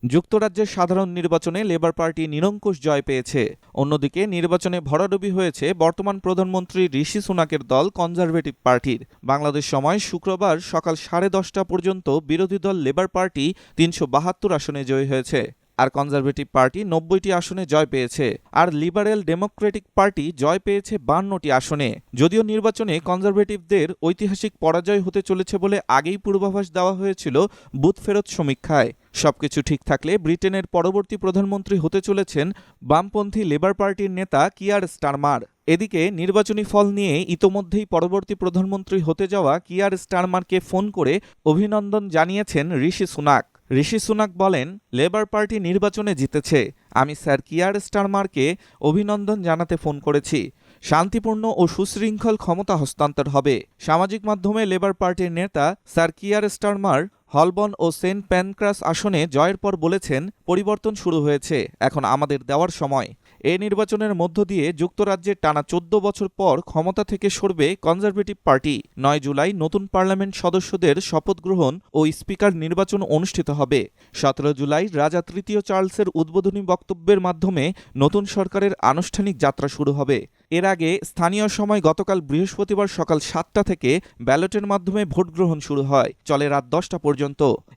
যুক্তরাজ্যের সাধারণ নির্বাচনে লেবার পার্টি নিরঙ্কুশ জয় পেয়েছে। অন্যদিকে নির্বাচনে ভরাডুবি হয়েছে বর্তমান প্রধানমন্ত্রী ঋষি সুনাকের দল কনজারভেটিভ পার্টির। বাংলাদেশ সময় শুক্রবার সকাল 10:30 পর্যন্ত বিরোধী দল লেবার পার্টি 372 আসনে জয়ী হয়েছে, আর কনজারভেটিভ পার্টি 90টি আসনে জয় পেয়েছে, আর লিবারেল ডেমোক্রেটিক পার্টি জয় পেয়েছে 52টি আসনে। যদিও নির্বাচনে কনজারভেটিভদের ঐতিহাসিক পরাজয় হতে চলেছে বলে আগেই পূর্বাভাস দেওয়া হয়েছিল বুথ ফেরত সমীক্ষায়। সবকিছু ঠিক থাকলে ব্রিটেনের পরবর্তী প্রধানমন্ত্রী হতে চলেছেন বামপন্থী লেবার পার্টির নেতা কিয়ার স্টারমার। এদিকে নির্বাচনী ফল নিয়ে ইতোমধ্যেই পরবর্তী প্রধানমন্ত্রী হতে যাওয়া কিয়ার স্টারমারকে ফোন করে অভিনন্দন জানিয়েছেন ঋষি সুনাক। ঋষি সুনাক বলেন, লেবার পার্টি নির্বাচনে জিতেছে। আমি স্যার কিয়ার স্টারমারকে অভিনন্দন জানাতে ফোন করেছি। শান্তিপূর্ণ ও সুশৃঙ্খল ক্ষমতা হস্তান্তর হবে। সামাজিক মাধ্যমে লেবার পার্টির নেতা স্যার কিয়ার স্টারমার হলবর্ন ও সেন্ট প্যানক্রাস আসনে জয়ের পর বলেছেন, পরিবর্তন শুরু হয়েছে, এখন আমাদের দেওয়ার সময়। এই নির্বাচনের মধ্য দিয়ে যুক্তরাজ্যের টানা 14 বছর পর ক্ষমতা থেকে সরবে কনজারভেটিভ পার্টি। 9 জুলাই নতুন পার্লামেন্ট সদস্যদের শপথ গ্রহণ ও স্পিকার নির্বাচন অনুষ্ঠিত হবে। 17 জুলাই রাজা তৃতীয় চার্লসের উদ্বোধনী বক্তব্যের মাধ্যমে নতুন সরকারের আনুষ্ঠানিক যাত্রা শুরু হবে। এর আগে স্থানীয় সময় গতকাল বৃহস্পতিবার সকাল 7টা থেকে ব্যালটের মাধ্যমে ভোট গ্রহণ শুরু হয়, চলে রাত 10টা পর্যন্ত।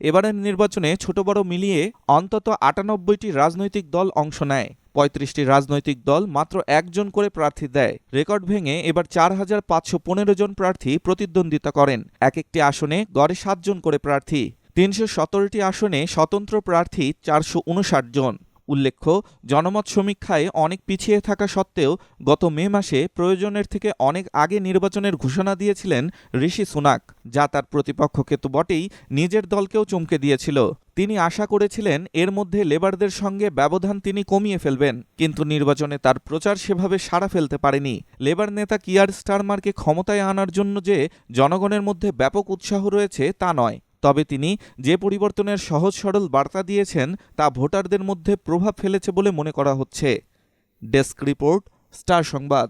এবারের নির্বাচনে ছোট বড় মিলিয়ে অন্তত 98টি রাজনৈতিক দল অংশ নেয়। 35টি রাজনৈতিক দল মাত্র একজন করে প্রার্থী দেয়। রেকর্ড ভেঙে এবার 4515 জন প্রার্থী প্রতিদ্বন্দ্বিতা করেন। এক একটি আসনে গড়ে 7 জন করে প্রার্থী। 317টি আসনে স্বতন্ত্র প্রার্থী 459 জন। উল্লেখ্য, জনমত সমীক্ষায় অনেক পিছিয়ে থাকা সত্ত্বেও গত মে মাসে প্রয়োজনের থেকে অনেক আগে নির্বাচনের ঘোষণা দিয়েছিলেন ঋষি সুনাক, যা তার প্রতিপক্ষকে তো বটেই, নিজের দলকেও চমকে দিয়েছিল। তিনি আশা করেছিলেন এর মধ্যে লেবারদের সঙ্গে ব্যবধান তিনি কমিয়ে ফেলবেন, কিন্তু নির্বাচনে তার প্রচার সেভাবে সাড়া ফেলতে পারেনি। লেবার নেতা কিয়ার স্টারমারকে ক্ষমতায় আনার জন্য যে জনগণের মধ্যে ব্যাপক উৎসাহ রয়েছে তা নয়, তবে তিনি যে পরিবর্তনের সহজ সরল বার্তা দিয়েছেন তা ভোটারদের মধ্যে প্রভাব ফেলেছে বলে মনে করা হচ্ছে। ডেস্ক রিপোর্ট, স্টার সংবাদ।